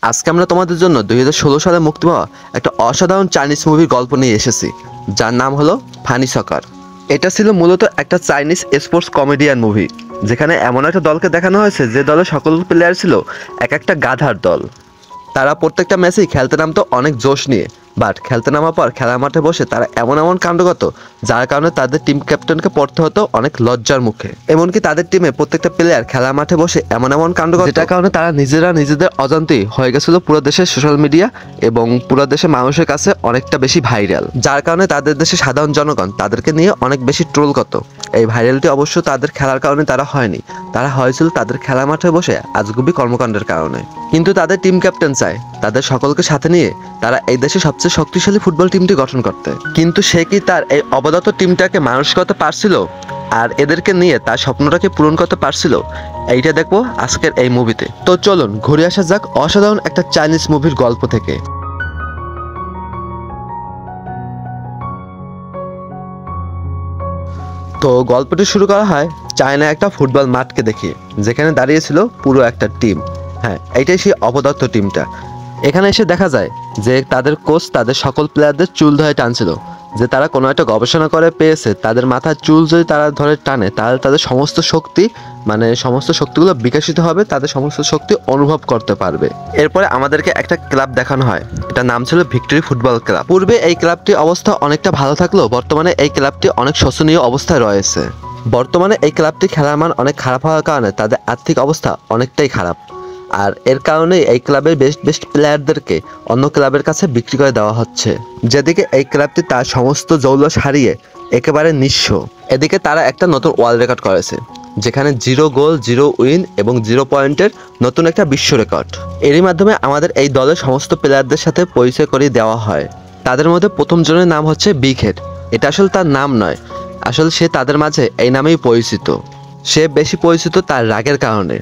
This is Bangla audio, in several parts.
আজকে আমরা তোমাদের জন্য 2016 সালে মুক্তি পাওয়া একটা অসাধারণ চাইনিজ মুভির গল্প নিয়ে এসেছি, যার নাম হলো ফানি সকার। এটা ছিল মূলত একটা চাইনিজ স্পোর্টস কমেডিয়ান মুভি, যেখানে এমন একটা দলকে দেখানো হয়েছে যে দলের সকল প্লেয়ার ছিল এক একটা গাধার দল। তারা প্রত্যেকটা ম্যাচেই খেলতে নামতো অনেক জোশ নিয়ে, বাট খেলতে নামার পর খেলার মাঠে বসে তারা এমন এমন কাণ্ড করত যার কারণে তাদের টিম ক্যাপ্টেনকে পড়তে হতো অনেক লজ্জার মুখে। এমনকি তাদের টিমে প্রত্যেকটা প্লেয়ার খেলার মাঠে বসে এমন এমন কাণ্ড করত যেটার কারণে তারা নিজেদের অজান্তেই হয়ে গেছিল পুরো দেশের সোশ্যাল মিডিয়া এবং পুরো দেশের মানুষের কাছে অনেকটা বেশি ভাইরাল, যার কারণে তাদের দেশের সাধারণ জনগণ তাদেরকে নিয়ে অনেক বেশি ট্রোল করত। এই ভাইরালটি অবশ্য তাদের খেলার কারণে তারা হয়নি, তারা হয়েছিল তাদের খেলার মাঠে বসে আজগুবি কর্মকাণ্ডের কারণে। কিন্তু তাদের টিম ক্যাপ্টেন চায় তাদের সকলকে সাথে নিয়ে তারা এই দেশের সবচেয়ে শক্তিশালী ফুটবল টিমটি গঠন করতে, কিন্তু সে কি তার এই অবদত্ত টিমটাকে মানুষ করতে পারছিল আর এদেরকে নিয়ে তার স্বপ্নটাকে পূরণ করতে পারছিল? এইটা দেখবো আজকের এই মুভিতে। তো চলুন ঘুরে আসা যাক অসাধারণ একটা চাইনিজ মুভির গল্প থেকে। তো গল্পটি শুরু করা হয় চায়না একটা ফুটবল মাঠকে দেখিয়ে, যেখানে দাঁড়িয়েছিল পুরো একটা টিম। হ্যাঁ, এইটাই সেই অবদত্ত টিমটা। এখানে এসে দেখা যায় যে তাদের কোচ তাদের সকল প্লেয়ারদের চুল ধরে টানছিল, যে তারা কোনো একটা গবেষণা করে পেয়েছে তাদের মাথার চুল যদি তারা ধরে টানে তাহলে তাদের সমস্ত শক্তি সমস্ত শক্তিগুলো বিকশিত হবে, তাদের সমস্ত শক্তি অনুভব করতে পারবে। এরপরে আমাদেরকে একটা ক্লাব দেখানো হয়, এটার নাম ছিল ভিক্টোরি ফুটবল ক্লাব। পূর্বে এই ক্লাবটির অবস্থা অনেকটা ভালো থাকলেও বর্তমানে এই ক্লাবটি অনেক শোচনীয় অবস্থায় রয়েছে। বর্তমানে এই ক্লাবটি খেলার মান অনেক খারাপ হওয়ার কারণে তাদের আর্থিক অবস্থা অনেকটাই খারাপ, আর এর কারণেই এই ক্লাবের বেস্ট প্লেয়ারদেরকে অন্য ক্লাবের কাছে বিক্রি করে দেওয়া হচ্ছে। যেদিকে এই ক্লাবটি তার সমস্ত জৌলস হারিয়ে একেবারে নিঃস্ব, এদিকে তারা একটা নতুন ওয়ার্ল্ড রেকর্ড করেছে, যেখানে 0 গোল 0 উইন এবং 0 পয়েন্টের নতুন একটা বিশ্ব রেকর্ড। এরই মাধ্যমে আমাদের এই দলের সমস্ত প্লেয়ারদের সাথে পরিচয় করিয়ে দেওয়া হয়। তাদের মধ্যে প্রথম জনের নাম হচ্ছে বিগ হেড। এটা আসলে তার নাম নয়, আসলে সে তাদের মাঝে এই নামেই পরিচিত। সে বেশি পরিচিত তার রাগের কারণে।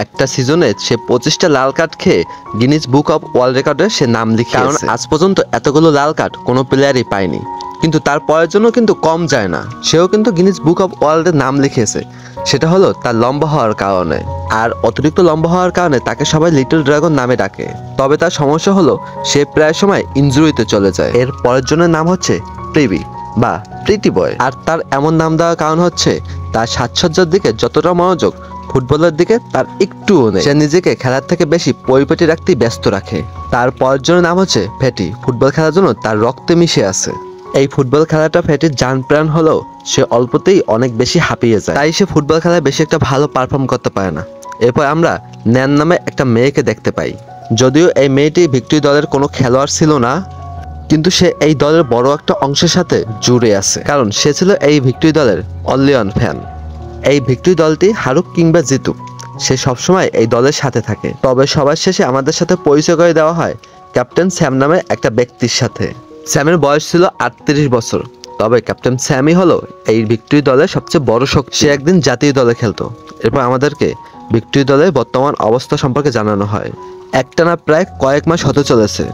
একটা সিজনে সে 25টা লাল কার্ড খেয়ে গিনিস বুক অফ ওয়ার্ল্ড রেকর্ডে সে নাম লিখে, কারণ আজ পর্যন্ত এতগুলো লাল কার্ড কোনো প্লেয়ারই পায়নি। কিন্তু তার পরের জন্য কিন্তু কম যায় না, সেও কিন্তু গিনিস বুক অফ ওয়ার্ল্ডের নাম লিখেছে। সেটা হলো তার লম্বা হওয়ার কারণে, আর অতিরিক্ত লম্বা হওয়ার কারণে তাকে সবাই লিটল ড্রাগন নামে ডাকে। তবে তার সমস্যা হলো সে প্রায় সময় ইনজুরিতে চলে যায়। এর পরের জনের নাম হচ্ছে প্রিবি বা প্রিটি বয়, আর তার এমন নাম দেওয়ার কারণ হচ্ছে তার সাজসজ্জার দিকে যতটা মনোযোগ ফুটবলের দিকে তার একটুও নেই। সে নিজেকে খেলার থেকে বেশি পরিপাটি রাখতেই ব্যস্ত রাখে। তার পরের জনের নাম হচ্ছে ফ্যাটি। ফুটবল খেলার জন্য তার রক্তে মিশে আছে। এই ফুটবল খেলাটা ফ্যাটির জান প্রাণ হলেও সে অল্পতেই অনেক বেশি হাঁপিয়ে যায়, তাই সে ফুটবল খেলায় বেশি একটা ভালো পারফর্ম করতে পারে না। এরপর আমরা ন্যান নামে একটা মেয়েকে দেখতে পাই। যদিও এই মেয়েটি ভিক্টোরি দলের কোনো খেলোয়াড় ছিল না, কিন্তু সে এই দলের বড় একটা অংশের সাথে জুড়ে আছে, কারণ সে ছিল এই ভিক্টোরি দলের অনলি ফ্যান। এই ভিক্টোরি দলটি হারুক কিংবা জিতুক, সে সবসময় এই দলের সাথে থাকে। তবে সবার শেষে আমাদের সাথে পরিচয় করে দেওয়া হয় ক্যাপ্টেন স্যাম নামে একটা ব্যক্তির সাথে। স্যামের বয়স ছিল 38 বছর, তবে ক্যাপ্টেন স্যামই হলো এই ভিক্টোরি দলের সবচেয়ে বড় শক্তি। সে একদিন জাতীয় দলে খেলতো। এরপর আমাদেরকে ভিক্টোরি দলের বর্তমান অবস্থা সম্পর্কে জানানো হয়। একটানা প্রায় কয়েক মাস হতে চলেছে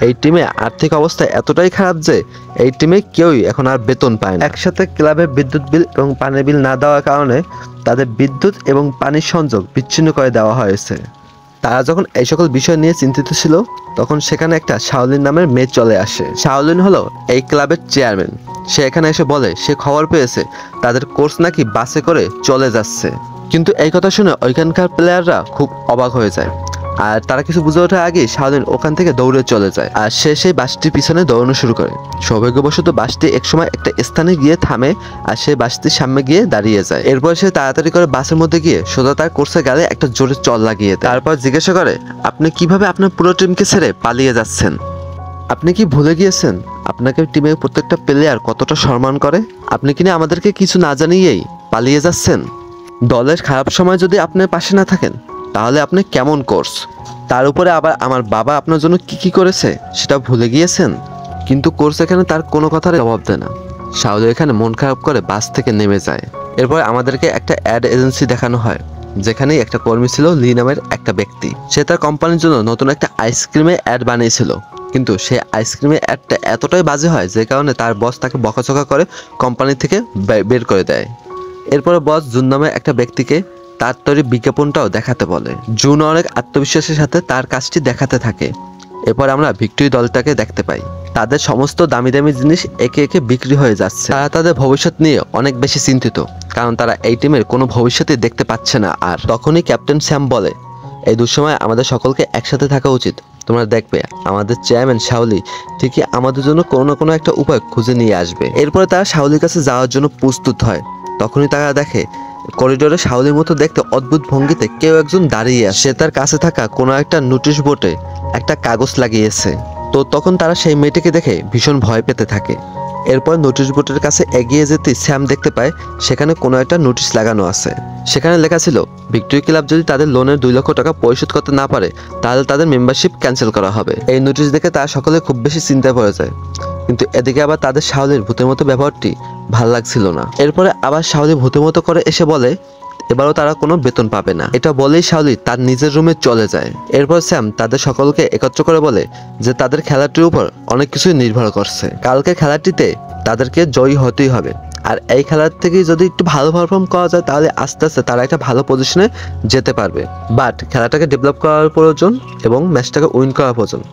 এই টিমে আর্থিক অবস্থা এতটাই খারাপ যে এই টিমে কেউই এখন আর বেতন পায় না। একসাথে ক্লাবে বিদ্যুৎ বিল এবং পানির বিল না দেওয়ার কারণে তাদের বিদ্যুৎ এবং পানির সংযোগ বিচ্ছিন্ন করে দেওয়া হয়েছে। তারা যখন এই সকল বিষয় নিয়ে চিন্তিত ছিল, তখন সেখানে একটা শাওলিন নামের মেয়ে চলে আসে। শাওলিন হলো এই ক্লাবের চেয়ারম্যান। সে এখানে এসে বলে সে খবর পেয়েছে তাদের কোচ নাকি বাসে করে চলে যাচ্ছে। কিন্তু এই কথা শুনে ওইখানকার প্লেয়াররা খুব অবাক হয়ে যায়, আর তারা কিছু বুঝে ওঠার আগেই শাওলিন ওখান থেকে দৌড়ে চলে যায়, আর সে সেই বাসটির পিছনে দৌড়ানো শুরু করে। সৌভাগ্যবশত বাসটি একসময় একটা স্থানে গিয়ে থামে, আর সে বাসটির সামনে গিয়ে দাঁড়িয়ে যায়। এরপর সে তাড়াতাড়ি করে বাসের মধ্যে গিয়ে সোজা তার কোর্সের গালে একটা জোরে চল লাগিয়ে দেয়। তারপর জিজ্ঞাসা করে, আপনি কিভাবে আপনার পুরো টিমকে ছেড়ে পালিয়ে যাচ্ছেন? আপনি কি ভুলে গিয়েছেন আপনাকে টিমের প্রত্যেকটা প্লেয়ার কতটা সম্মান করে? আপনি কিনা আমাদেরকে কিছু না জানিয়েই পালিয়ে যাচ্ছেন? দলের খারাপ সময় যদি আপনার পাশে না থাকেন তাহলে আপনি কেমন কোচ? তার উপরে আবার আমার বাবা আপনার জন্য কি করেছে সেটা ভুলে গিয়েছেন? কিন্তু কোচ এখানে তার কোনো কথার জবাব দেয় না। শাওলি এখানে মন খারাপ করে বাস থেকে নেমে যায়। এরপর আমাদেরকে একটা অ্যাড এজেন্সি দেখানো হয়, যেখানে একটা কর্মী ছিল লি নামের একটা ব্যক্তি। সে তার কোম্পানির জন্য নতুন একটা আইসক্রিমের অ্যাড বানিয়েছিল, কিন্তু সে আইসক্রিমের অ্যাডটা এতটাই বাজে হয় যে কারণে তার বস তাকে বকাঝকা করে কোম্পানি থেকে বের করে দেয়। এরপরে বস জুন নামে একটা ব্যক্তিকে তার তৈরি বিজ্ঞাপনটাও দেখাতে বলে। জুন অনেক আত্মবিশ্বাসের সাথে তার কাজটি দেখাতে থাকে। এরপর আমরা ভিক্টোরি দলটাকে দেখতে পাই। তাদের সমস্ত দামি দামি জিনিস একে একে বিক্রি হয়ে যাচ্ছে। তারা তাদের ভবিষ্যৎ নিয়ে অনেক বেশি চিন্তিত, কারণ তারা এই টিমের কোনো ভবিষ্যৎই দেখতে পাচ্ছে না। আর তখনই ক্যাপ্টেন স্যাম বলে, এই দুঃসময় আমাদের সকলকে একসাথে থাকা উচিত। তোমরা দেখবে আমাদের চেয়ারম্যান শাওলি ঠিকই আমাদের জন্য কোনো না কোনো একটা উপায় খুঁজে নিয়ে আসবে। এরপরে তারা শাওলির কাছে যাওয়ার জন্য প্রস্তুত হয়। তখনই তারা দেখে করিডোরে শাওলির মতো দেখতে অদ্ভুত ভঙ্গিতে কেউ একজন দাঁড়িয়ে আছে। সে তার কাছে থাকা কোনো একটা নোটিশ বোর্ডে একটা কাগজ লাগিয়েছে। তো তখন তারা সেই মেয়েটিকে দেখে ভীষণ ভয় পেতে থাকে। এরপর নোটিশ বোর্ডের কাছে এগিয়ে যেতে স্যাম দেখতে পায় সেখানে কোনো একটা নোটিশ লাগানো আছে। সেখানে লেখা ছিল, ভিক্টোরি ক্লাব যদি তাদের লোনের 2 লক্ষ টাকা পরিশোধ করতে না পারে তাহলে তাদের মেম্বারশিপ ক্যান্সেল করা হবে। এই নোটিশ দেখে তারা সকলে খুব বেশি চিন্তায় পড়ে যায়। কিন্তু এদিকে আবার তাদের শাওলির ভূতের মতো ব্যবহারটি ভাল লাগছিল না। এরপরে আবার শাওলি ভূতের মতো করে এসে বলে এবারও তারা কোনো বেতন পাবে না। এটা বলেই শাওলি তার নিজের রুমে চলে যায়। এরপর স্যাম তাদের সকলকে একত্র করে বলে যে তাদের খেলাটির উপর অনেক কিছুই নির্ভর করছে। কালকে খেলাটিতে তাদেরকে জয়ী হতেই হবে। আর এই খেলার থেকে যদি একটু ভালো পারফর্ম করা যায় তাহলে আস্তে আস্তে তারা একটা ভালো পজিশনে যেতে পারবে। বাট খেলাটাকে ডেভেলপ করার প্রয়োজন এবং ম্যাচটাকে উইন করা প্রয়োজন।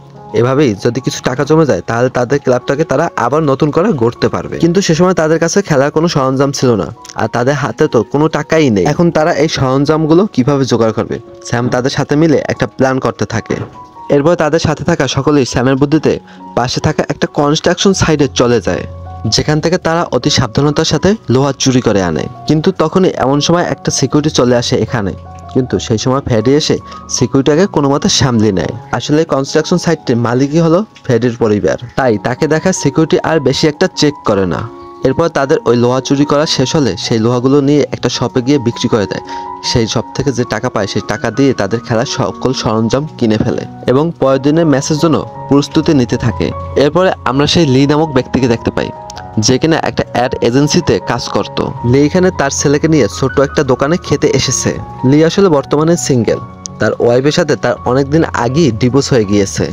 এভাবেই যদি কিছু টাকা জমে যায় তাহলে তাদের ক্লাবটাকে তারা আবার নতুন করে গড়তে পারবে। কিন্তু সে সময় তাদের কাছে খেলার কোনো সরঞ্জাম ছিল না, আর তাদের হাতে তো কোনো টাকাই নেই। এখন তারা এই সরঞ্জামগুলো কিভাবে জোগাড় করবে? স্যাম তাদের সাথে মিলে একটা প্ল্যান করতে থাকে। এরপর তাদের সাথে থাকা সকলেই স্যামের বুদ্ধিতে পাশে থাকা একটা কনস্ট্রাকশন সাইডে চলে যায়, যেখান থেকে তারা অতি সাবধানতার সাথে লোহা চুরি করে আনে। কিন্তু তখনই এমন সময় একটা সিকিউরিটি চলে আসে এখানে। কিন্তু সেই সময় ফ্রেডি এসে সিকিউরিটিকে কোনো মতে সামলে নেয়। আসলে কনস্ট্রাকশন সাইটটির মালিকই হলো ফ্রেডির পরিবার, তাই তাকে দেখা সিকিউরিটি আর বেশি একটা চেক করে না। এরপর তাদের ওই লোহা চুরি করা শেষ হলে সেই লোহাগুলো নিয়ে একটা শপে গিয়ে বিক্রি করে দেয়। সেই শপ থেকে যে টাকা পায় সেই টাকা দিয়ে তাদের খেলার সকল সরঞ্জাম কিনে ফেলে এবং পরের দিনের ম্যাচের জন্য প্রস্তুতি নিতে থাকে। এরপরে আমরা সেই লি নামক ব্যক্তিকে দেখতে পাই, যে কিনা একটা অ্যাড এজেন্সিতে কাজ করত। লি এখানে তার ছেলেকে নিয়ে ছোট্ট একটা দোকানে খেতে এসেছে। লি আসলে বর্তমানে সিঙ্গেল। তার ওয়াইফের সাথে তার অনেকদিন আগেই ডিভোর্স হয়ে গিয়েছে,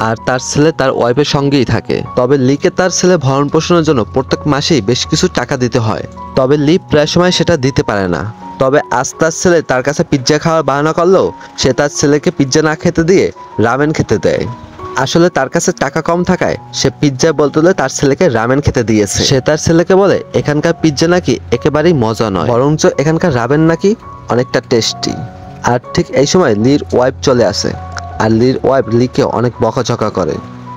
আর তার ছেলে তার ওয়াইফের সঙ্গেই থাকে। তবে লিকে তার ছেলে ভরণ পোষণের জন্য প্রত্যেক মাসেই বেশ কিছু টাকা দিতে হয়। তবে লি প্রায় সময় সেটা দিতে পারে না। তবে আজ তার ছেলে তার কাছে পিৎজা খাওয়ার বাহানা করলেও সে তার ছেলেকে পিৎজা না খেতে দিয়ে রামেন খেতে দেয়। আসলে তার কাছে টাকা কম থাকায় সে পিৎজা বদলে তার ছেলেকে রামেন খেতে দিয়েছে। সে তার ছেলেকে বলে এখানকার পিৎজা নাকি একেবারেই মজা নয়, বরঞ্চ এখানকার রামেন নাকি অনেকটা টেস্টি। আর ঠিক এই সময় লির ওয়াইফ চলে আসে, আর লির ওয়াইফ লিকে অনেক বকাঝকা করে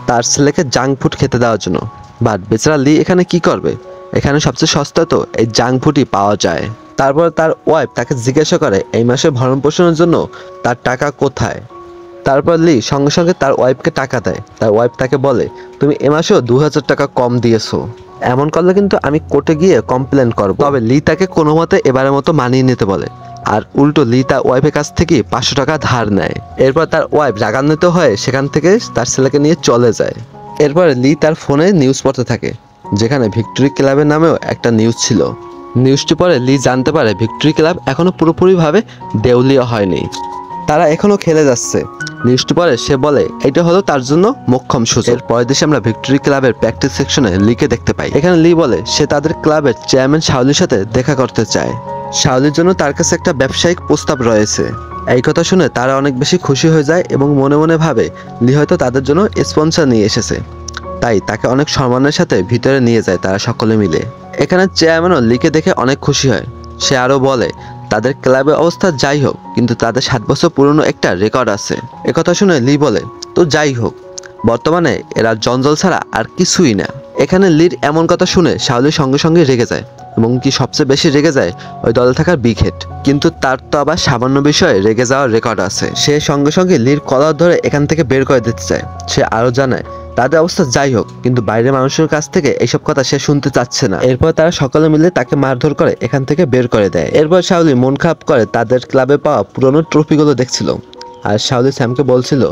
তার ছেলেকে জাঙ্ক ফুড খেতে দেওয়ার জন্য। বাট বেচারা লি এখানে কি করবে? এখানে সবচেয়ে সস্তা তো এই জাঙ্ক ফুডই পাওয়া যায়। তারপর তার ওয়াইফ তাকে জিজ্ঞাসা করে এই মাসে ভরণ পোষণের জন্য তার টাকা কোথায়। তারপর লি সঙ্গে সঙ্গে তার ওয়াইফকে টাকা দেয়। তার ওয়াইফ তাকে বলে তুমি এ মাসেও 2000 টাকা কম দিয়েছো, এমন করলে কিন্তু আমি কোর্টে গিয়ে কমপ্লেন করবো। তবে লি তাকে কোনো মতে এবারের মতো মানিয়ে নিতে বলে, আর উল্টো লি তার ওয়াইফের কাছ থেকে 500 টাকা ধার নেয়। এরপর তার ওয়াইফ রাগান্বিত হয়ে সেখান থেকে তার ছেলেকে নিয়ে চলে যায়। এরপর লি তার ফোনে নিউজ পড়তে থাকে, যেখানে ভিক্টোরি ক্লাবের নামেও একটা নিউজ ছিল। নিউজটি পরে লি জানতে পারে ভিক্টোরি ক্লাব এখনো পুরোপুরিভাবে দেউলিয়া হয়নি, তারা এখনো খেলে যাচ্ছে। নিউজটি পরে সে বলে এটা হলো তার জন্য মোক্ষম সুযোগ। এর পরের দেশে আমরা ভিক্টোরি ক্লাবের প্র্যাকটিস সেকশনে লিকে দেখতে পাই। এখানে লি বলে সে তাদের ক্লাবের চেয়ারম্যান শাওলির সাথে দেখা করতে চায়। শাওলির জন্য তার কাছে একটা ব্যবসায়িক প্রস্তাব রয়েছে। এই কথা শুনে তারা অনেক বেশি খুশি হয়ে যায় এবং মনে মনে ভাবে লি হয়তো তাদের জন্য স্পন্সর নিয়ে এসেছে, তাই তাকে অনেক সম্মানের সাথে ভিতরে নিয়ে যায় তারা সকলে মিলে। এখানে চেয়ারম্যানও লিকে দেখে অনেক খুশি হয়। সে আরো বলে তাদের ক্লাবের অবস্থা যাই হোক, কিন্তু তাদের 7 বছর পুরনো একটা রেকর্ড আছে। একথা শুনে লি বলে তো যাই হোক, বর্তমানে এরা জঞ্জল ছাড়া আর কিছুই না। এখানে লির এমন কথা শুনে শাওলি সঙ্গে সঙ্গে রেগে যায়, এবং কি সবচেয়ে বেশি রেগে যায় ওই দলে থাকার বিগ হেড। কিন্তু তার তো আবার সামান্য বিষয়ে রেগে যাওয়ার রেকর্ড আছে। সে সঙ্গে সঙ্গে লির কলার ধরে এখান থেকে বের করে দিতে চায়। সে আরো জানায় তাদের অবস্থা যাই হোক, কিন্তু বাইরের মানুষের কাছ থেকে এইসব কথা সে শুনতে চাচ্ছে না। এরপর তারা সকলে মিলে তাকে মারধর করে এখান থেকে বের করে দেয়। এরপর শাওলি মন খারাপ করে তাদের ক্লাবে পাওয়া পুরনো ট্রফিগুলো দেখছিল, আর শাওলি স্যামকে বলছিল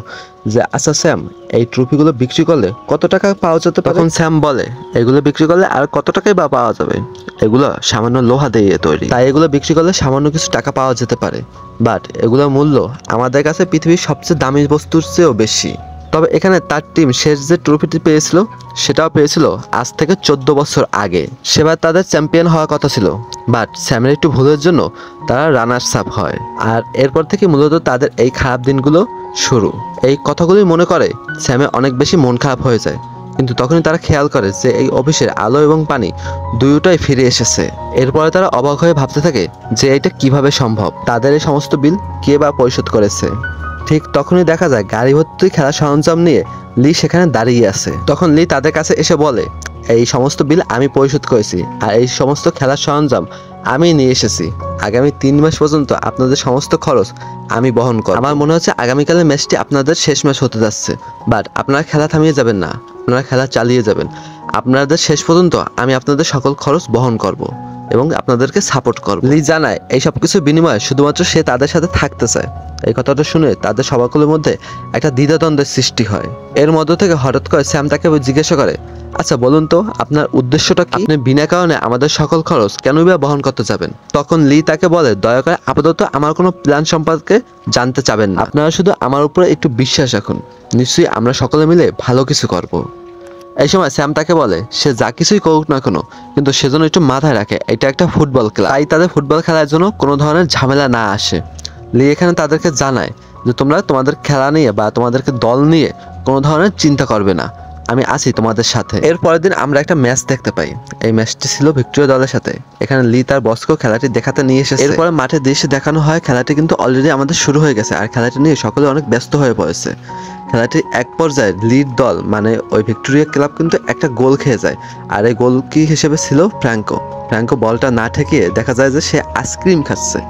যে আচ্ছা স্যাম, এই ট্রফিগুলো বিক্রি করলে কত টাকা পাওয়া যেতে পারে? তখন স্যাম বলে এগুলো বিক্রি করলে আর কত টাকাই বা পাওয়া যাবে, এগুলো সামান্য লোহা দিয়ে তৈরি, তাই এগুলো বিক্রি করলে সামান্য কিছু টাকা পাওয়া যেতে পারে। বাট এগুলোর মূল্য আমাদের কাছে পৃথিবীর সবচেয়ে দামি বস্তুর চেয়েও বেশি। তবে এখানে তার টিম শেষ যে ট্রফিটি পেয়েছিল সেটাও পেয়েছিল আজ থেকে 14 বছর আগে। সেবার তাদের চ্যাম্পিয়ন হওয়ার কথা ছিল, বাট স্যামের একটু ভুলের জন্য তারা রানার্স আপ হয়। আর এরপর থেকে মূলত তাদের এই খারাপ দিনগুলো শুরু। এই কথাগুলি মনে করে স্যামে অনেক বেশি মন খারাপ হয়ে যায়, কিন্তু তখনই তারা খেয়াল করে যে এই অফিসের আলো এবং পানি দুটোই ফিরে এসেছে। এরপরে তারা অবাক হয়ে ভাবতে থাকে যে এটা কিভাবে সম্ভব, তাদের এই সমস্ত বিল কে বা পরিশোধ করেছে। ঠিক তখনই দেখা যায় গাড়ি ভর্তি খেলার সরঞ্জাম নিয়ে লি সেখানে দাঁড়িয়ে আছে। তখন লি তাদের কাছে এসে বলে, এই সমস্ত বিল আমি পরিশোধ করেছি আর এই সমস্ত খেলার সরঞ্জাম আমি নিয়ে এসেছি। আগামী 3 মাস পর্যন্ত আপনাদের সমস্ত খরচ আমি বহন করব। আমার মনে হচ্ছে আগামীকালের ম্যাচটি আপনাদের শেষ ম্যাচ হতে যাচ্ছে, বাট আপনারা খেলা থামিয়ে যাবেন না, আপনারা খেলা চালিয়ে যাবেন। আপনাদের শেষ পর্যন্ত আমি আপনাদের সকল খরচ বহন করব এবং আপনাদেরকে সাপোর্ট করব। লি জানায় এই সব কিছুর বিনিময়ে শুধুমাত্র সে তাদের সাথে থাকতে চায়। এই কথাটা শুনে তাদের সবাইগুলোর মধ্যে একটা দ্বিধাদ্বন্দ্বের সৃষ্টি হয়। এর মধ্য থেকে হঠাৎ করে স্যাম তাকে জিজ্ঞাসা করে, আচ্ছা বলুন তো আপনার উদ্দেশ্যটা কি? আপনি বিনা কারণে আমাদের সকল খরচ কেনই বা বহন করতে যাবেন? তখন লি তাকে বলে, দয়া করে আপাতত আমার কোনো প্ল্যান সম্পর্কে জানতে চাবেন না, আপনারা শুধু আমার উপরে একটু বিশ্বাস রাখুন, নিশ্চয়ই আমরা সকলে মিলে ভালো কিছু করব। এই সময় স্যাম তাকে বলে সে যা কিছুই করুক না কেন, কিন্তু সেজন্য একটু মাথায় রাখে এটা একটা ফুটবল খেলা, তাই তাদের ফুটবল খেলার জন্য কোনো ধরনের ঝামেলা না আসে। লি এখানে তাদেরকে জানায় যে তোমরা তোমাদের খেলা নিয়ে বা তোমাদেরকে দল নিয়ে কোনো ধরনের চিন্তা করবে না, আমি আছি তোমাদের সাথে। এর পরের দিন আমরা একটা ম্যাচ দেখতে পাই। এই ম্যাচটি ছিল ভিক্টোরিয়া দলের সাথে। এখানে লি তার বসকেও খেলাটি দেখাতে নিয়ে এসেছে। এরপরে মাঠে দৃশ্যে দেখানো হয় খেলাটি কিন্তু অলরেডি আমাদের শুরু হয়ে গেছে আর খেলাটি নিয়ে সকলে অনেক ব্যস্ত হয়ে পড়েছে। খেলাটি এক পর্যায়ে লিড দল মানে ওই ভিক্টোরিয়া ক্লাব কিন্তু একটা গোল খেয়ে যায়। আর এই গোল কি হিসেবে ছিল ফ্র্যাঙ্কো বলটা না ঠেকিয়ে দেখা যায় যে সে আইসক্রিম খাচ্ছে।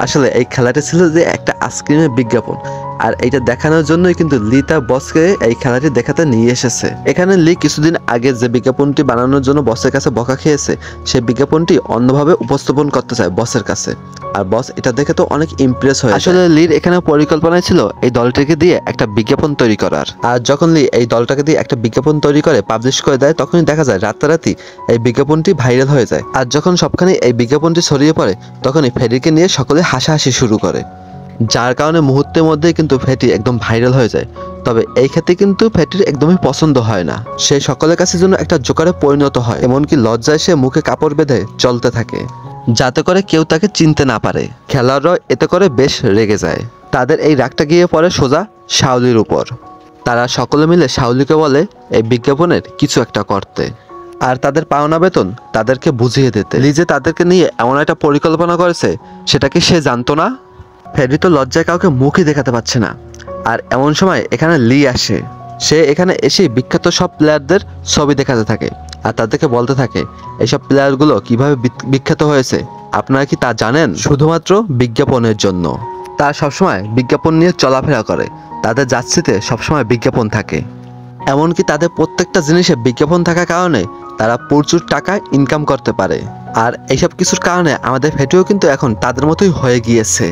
আসলে এই খেলাটি ছিল যে একটা আইসক্রিমের বিজ্ঞাপন, আর এইটা দেখানোর জন্যই কিন্তু লি তার বসকে এই খেলাটি দেখাতে নিয়ে এসেছে। এখানে লি কিছুদিন আগে যে বিজ্ঞাপনটি বানানোর জন্য বসের কাছে বকা খেয়েছে, সেই বিজ্ঞাপনটি অন্যভাবে উপস্থাপন করতে চায় বসের কাছে। আর বস এটা দেখে তো অনেক ইমপ্রেস হয়ে আসলে লির এখানে পরিকল্পনা ছিল এই দলটাকে দিয়ে একটা বিজ্ঞাপন তৈরি করার। আর যখন লি এই দলটাকে দিয়ে একটা বিজ্ঞাপন তৈরি করে পাবলিশ করে দেয়, তখনই দেখা যায় রাতারাতি এই বিজ্ঞাপনটি ভাইরাল হয়ে যায়। আর যখন সবখানে এই বিজ্ঞাপনটি ছড়িয়ে পড়ে, তখনই ফেডিকে নিয়ে সকলে হাসাহাসি শুরু করে, যার কারণে মুহূর্তের মধ্যে কিন্তু ফেটি একদম ভাইরাল হয়ে যায়। তবে এই ক্ষেত্রে কিন্তু ফেটির একদমই পছন্দ হয় না, সে সকলের কাছে যেন একটা জোকারে পরিণত হয়। এমনকি লজ্জায় সে মুখে কাপড় বেঁধে চলতে থাকে, যাতে করে কেউ তাকে চিনতে না পারে। খেলোয়াড়রা এতে করে বেশ রেগে যায়। তাদের এই রাগটা গিয়ে পড়ে সোজা শাওলির উপর। তারা সকলে মিলে শাওলিকে বলে এই বিজ্ঞাপনের কিছু একটা করতে আর তাদের পাওনা বেতন তাদেরকে বুঝিয়ে দিতে। লিজে তাদেরকে নিয়ে এমন একটা পরিকল্পনা করেছে, সেটা কি সে জানতো না? ফেডি তো লজ্জায় কাউকে মুখই দেখাতে পারছে না। আর এমন সময় এখানে লি আসে। সে এখানে এসে বিখ্যাত সব প্লেয়ারদের ছবি দেখাতে থাকে আর তাদেরকে বলতে থাকে এইসব প্লেয়ারগুলো কিভাবে বিখ্যাত হয়েছে আপনারা কি তা জানেন? শুধুমাত্র বিজ্ঞাপনের জন্য। তারা সবসময় বিজ্ঞাপন নিয়ে চলাফেরা করে, তাদের জার্সিতে সবসময় বিজ্ঞাপন থাকে। এমনকি তাদের প্রত্যেকটা জিনিসে বিজ্ঞাপন থাকার কারণে তারা প্রচুর টাকা ইনকাম করতে পারে। আর এইসব কিছুর কারণে আমাদের ফেটিও কিন্তু এখন তাদের মতোই হয়ে গিয়েছে।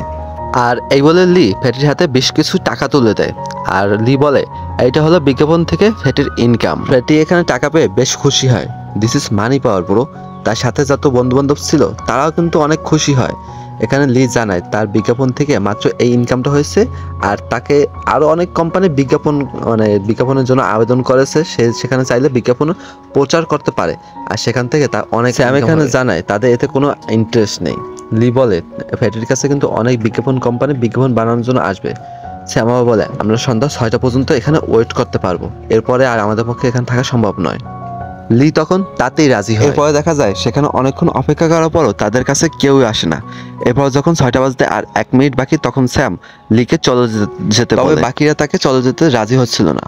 আর এই বলে লি ফেটির হাতে বেশ কিছু টাকা তুলে দেয়। আর লি বলে এইটা হলো বিজ্ঞাপন থেকে ফেটির ইনকাম। ফেটি এখানে টাকা পেয়ে বেশ খুশি হয়। This is money power bro. তার সাথে যত বন্ধু বান্ধব ছিল তারাও কিন্তু অনেক খুশি হয়। এখানে লি জানায় তার বিজ্ঞাপন থেকে মাত্র এই ইনকামটা হয়েছে, আর তাকে আরও অনেক কোম্পানি বিজ্ঞাপনের জন্য আবেদন করেছে। সে সেখানে চাইলে বিজ্ঞাপন প্রচার করতে পারে, আর সেখান থেকে তার অনেক। আমি এখানে জানাই তাদের এতে কোনো ইন্টারেস্ট নেই। লি বলে ফ্যাটির কাছে কিন্তু অনেক বিজ্ঞাপন কোম্পানি বিজ্ঞাপন বানানোর জন্য আসবে। শ্যামা বলে আমরা সন্ধ্যা 6টা পর্যন্ত এখানে ওয়েট করতে পারবো, এরপরে আর আমাদের পক্ষে এখানে থাকা সম্ভব নয়। লি তখন তাতেই রাজি হয়। এরপরে দেখা যায় সেখানে অনেকক্ষণ অপেক্ষা করার পরও তাদের কাছে কেউই আসে না। এরপর যখন 6টা বাজতে আর 1 মিনিট বাকি, তখন স্যাম লিকে চলে যেতে বলে। বাকিরা তাকে চলে যেতে রাজি হচ্ছিল না।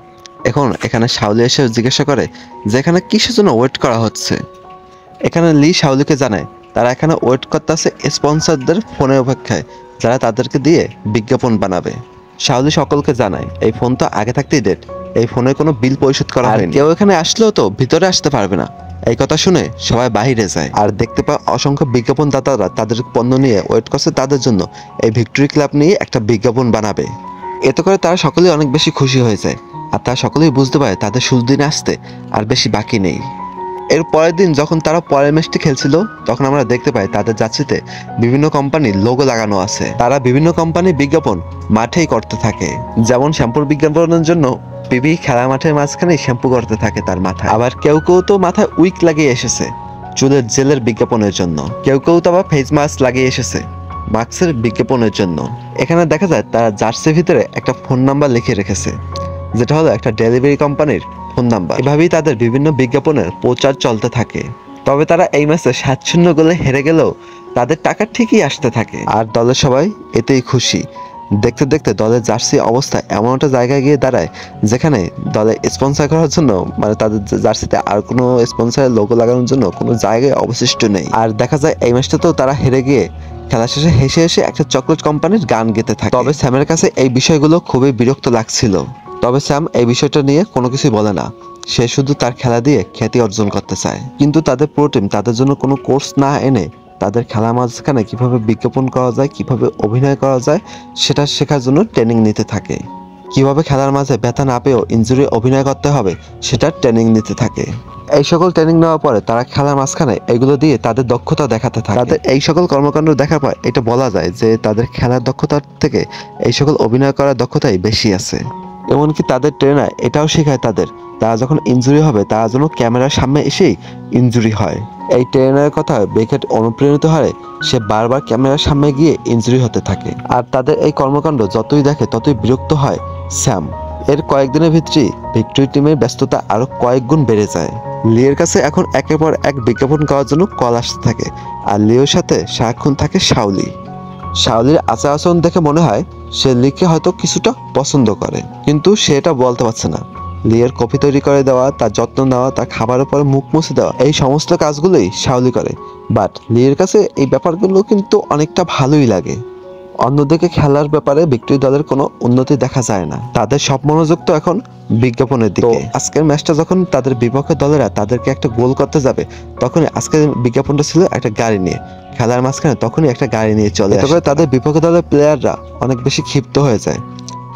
এখন এখানে শাওলি এসে জিজ্ঞাসা করে যে এখানে কিসের জন্য ওয়েট করা হচ্ছে। এখানে লি শাওলিকে জানায় তারা এখানে ওয়েট করতেছে স্পন্সরদের ফোনের অপেক্ষায়, যারা তাদেরকে দিয়ে বিজ্ঞাপন বানাবে। শাওলি সকলকে জানায় এই ফোন তো আগে থাকতেই ডেট, এই ফোনে কোনো বিল পরিশোধ করা হয়নি, কেউ এখানে আসলেও তো ভিতরে আসতে পারবে না। এই কথা শুনে সবাই বাইরে যায় আর দেখতে পায় অসংখ্য বিজ্ঞাপনদাতারা তাদের পণ্য নিয়ে ওয়েট করছে তাদের জন্য এই ভিক্টোরি ক্লাব নিয়ে একটা বিজ্ঞাপন বানাবে। এতে করে তারা সকলেই অনেক বেশি খুশি হয়ে যায় আর তারা সকলেই বুঝতে পারে তাদের শুরুর দিনে আসতে আর বেশি বাকি নেই। এর পরের দিন যখন তারা পরের ম্যাচটি খেলছিল, তখন আমরা দেখতে পাই তাদের জার্সিতে বিভিন্ন কোম্পানির লোগো লাগানো আছে। তারা বিভিন্ন কোম্পানির বিজ্ঞাপন মাঠেই করতে থাকে, যেমন শ্যাম্পুর বিজ্ঞাপনের জন্য পিবি খেলা মাঠের মাঝখানে শ্যাম্পু করতে থাকে তার মাথায়। আবার কেউ কেউ তো মাথায় উইক লাগিয়ে এসেছে চুলের জেলের বিজ্ঞাপনের জন্য, কেউ কেউ তো আবার ফেস মাস্ক লাগিয়ে এসেছে মাস্কের বিজ্ঞাপনের জন্য। এখানে দেখা যায় তারা জার্সির ভিতরে একটা ফোন নাম্বার লিখে রেখেছে, যেটা হলো একটা ডেলিভারি কোম্পানির ফোন নাম্বার। এভাবেই তাদের বিভিন্ন বিজ্ঞাপনের প্রচার চলতে থাকে। তবে তারা এই ম্যাচে 7-0 গোলে হেরে গেলেও তাদের টাকা ঠিকই আসতে থাকে, আর দলের সবাই এতেই খুশি। দেখতে দেখতে দলের জার্সি অবস্থা এমন একটা জায়গায় গিয়ে দাঁড়ায় যেখানে দলে স্পন্সর করার জন্য, মানে তাদের জার্সিতে আর কোনো স্পন্সরের লোগো লাগানোর জন্য কোনো জায়গায় অবশিষ্ট নেই। আর দেখা যায় এই ম্যাচটাতেও তারা হেরে গিয়ে খেলা শেষে হেসে হেসে একটা চকলেট কোম্পানির গান গেতে থাকে। তবে স্যামের কাছে এই বিষয়গুলো খুবই বিরক্ত লাগছিল। তবে স্যাম এই বিষয়টা নিয়ে কোনো কিছুই বলে না, সে শুধু তার খেলা দিয়ে খ্যাতি অর্জন করতে চায়। কিন্তু তাদের পুরো টিম তাদের জন্য কোনো কোর্স না এনে তাদের খেলার মাঝখানে কিভাবে বিজ্ঞাপন করা যায়, কিভাবে অভিনয় করা যায় সেটা শেখার জন্য ট্রেনিং নিতে থাকে। কিভাবে খেলার মাঝে ব্যথা না পেয়েও ইনজুরি অভিনয় করতে হবে সেটার ট্রেনিং নিতে থাকে। এই সকল ট্রেনিং নেওয়ার পরে তারা খেলার মাঝখানে এগুলো দিয়ে তাদের দক্ষতা দেখাতে থাকে। তাদের এই সকল কর্মকাণ্ড দেখার পর এটা বলা যায় যে তাদের খেলার দক্ষতার থেকে এই সকল অভিনয় করার দক্ষতাই বেশি আছে। এমনকি তাদের ট্রেনার এটাও শেখায় তারা যখন ইনজুরি হবে তারা যেন ক্যামেরার সামনে এসেই ইনজুরি হয়। এই ট্রেনারের কথা বেকেট অনুপ্রাণিত হয়, সে বারবার ক্যামেরার সামনে গিয়ে ইনজুরি হতে থাকে। আর তাদের এই কর্মকাণ্ড যতই দেখে ততই বিরক্ত হয় স্যাম। এর কয়েকদিনের ভিতরেই ভিক্টরি টিমের ব্যস্ততা আরো কয়েক গুণ বেড়ে যায়। লিওর কাছে এখন একের পর এক বিজ্ঞাপন করার জন্য কল আসতে থাকে, আর লিওর সাথে সারাক্ষণ থাকে শাওলি। শাওলির আচার আচরণ দেখে মনে হয় সে লিকে হয়তো কিছুটা পছন্দ করে, কিন্তু সে এটা বলতে পারছে না। লিয়ের কফি তৈরি করে দেওয়া, তার যত্ন নেওয়া, তার খাবারের পরে মুখ মুছে দেওয়া, এই সমস্ত কাজগুলোই শাওলি করে। বাট লিয়ের কাছে এই ব্যাপারগুলো কিন্তু অনেকটা ভালোই লাগে। অন্যদিকে খেলার ব্যাপারে ভিক্টরি দলের কোনো উন্নতি দেখা যায় না, তাদের সব মনোযোগ তো এখন বিজ্ঞাপনের দিকে। আজকের ম্যাচটা যখন তাদের বিপক্ষে দলেরা তাদেরকে একটা গোল করতে যাবে, তখনই আজকের বিজ্ঞাপনটা ছিল একটা গাড়ি নিয়ে। খেলার মাঝখানে তখনই একটা গাড়ি নিয়ে চলে আসে। তবে তাদের বিপক্ষে দলের প্লেয়াররা অনেক বেশি ক্ষিপ্ত হয়ে যায়,